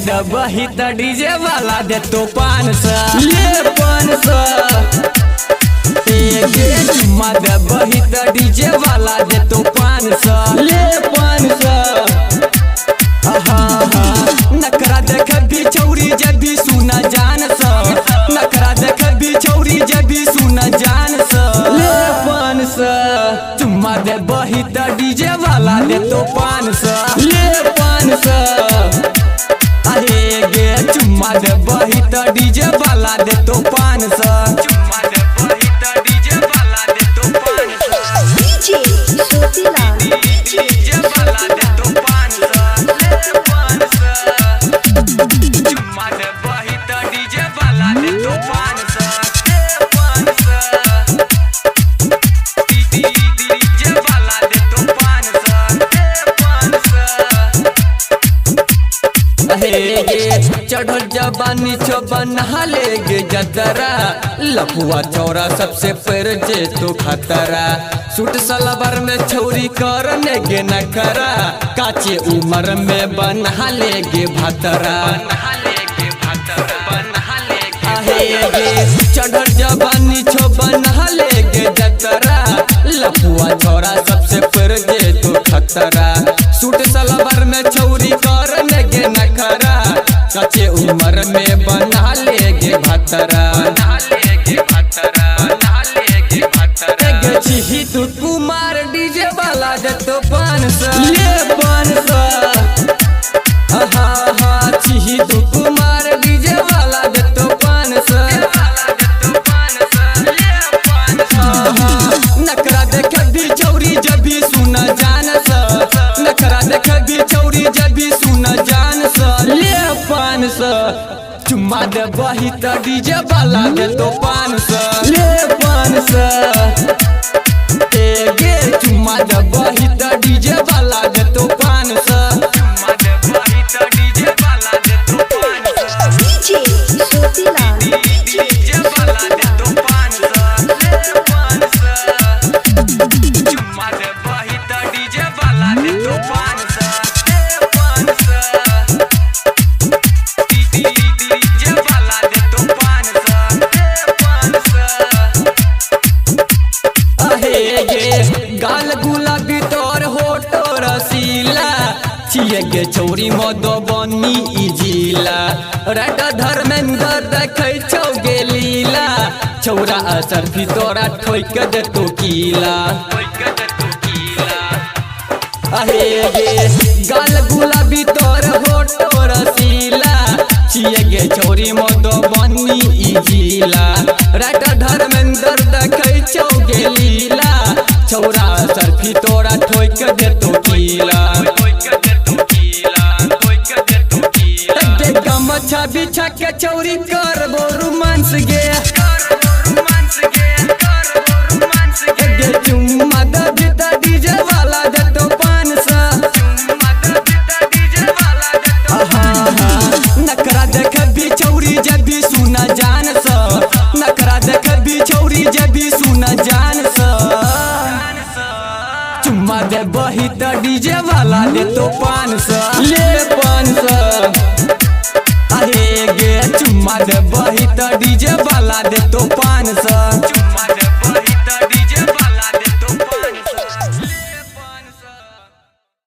दे बही त डीजे वाला दे तो 500 ले 500 चुम्मा दे बही त डीजे वाला दे तो 500 ले 500 नखरा देख भी छौरी जब भी सुना जान सा नखरा देख भी छौरी जब भी सुना जान सा ले 500 चुम्मा दे बही त डीजे वाला दे तो 500 ले 500 अरे गे चुम्मा दे बही त डीजे वाला दे तो 500 चुम्मा दे बही त डीजे वाला दे तो 500 डीजे ज्योतिलाल डीजे वाला दे तो 500 ले 500 चुम्मा दे बही त डीजे वाला दे तो 500 ले 500 डीजे वाला दे तो 500 ले 500 चढ़ल जबानी छबन हाले गे जतरा लफुआ चौरा सबसे पर जे तो खतरा सूट सलवार में छौरी करने गे नखरा काचे उम्र में बन हाले गे भतरा चढ़ल जबानी छबन हाले गे जतरा लफुआ चौरा सबसे पर जे तो खतरा सूट सलवार में छौरी करने गे नखरा कच्चे उम्र में बना लेगे भतरा छी तू कुमार डीजे वाला दे तो 500 ले 500 छी तू कुमार डीजे वाला दे तो 500 नखरा देख भी छौरी जब भी सुना जान सा नखरा देख भी छौरी जब भी सुना जान सा ले 500 चुम्मा दे बही त डीजे वाला दे तो 500 ले 500 गे चुम्मा दे बही त डीजे वाला दे तो 500 चुम्मा दे बही त डीजे वाला दे तो 500 डीजे ज्योतिलाल डीजे वाला दे तो 500 ले 500 चुम्मा दे बही त डीजे वाला दे तो 500 ले 500 डीजे वाला दे तो 500 ले 500 गाल गुलाबी तोर होठो रसीला छिए गे छौरी मधुबनी ई जिला रेड धर्मेंद्र देखै छौ गे लीला छौरा असर भी तोरा ठोक दे तो कीला अहे गे गाल गुलाबी तोर होठो रसीला छिए गे छौरी मधुबनी ई जिला रेड धर्मेंद्र देखै छौ गे लीला छौरा सरफी तोरा ठोक दे तो कीला गमछा बिछा के छौरी करबो रोमांस गे चुम्मा दे बिता डीजे वाला दे तो 500 नखरा देख भी छौरी जब भी सुना जान सा नखरा देख भी छौरी जब भी सुना जान सा चुम्मा दे बही त डीजे वाला दे तो 500 ले 500 अरे गे चुम्मा दे बही त डीजे वाला दे तो 500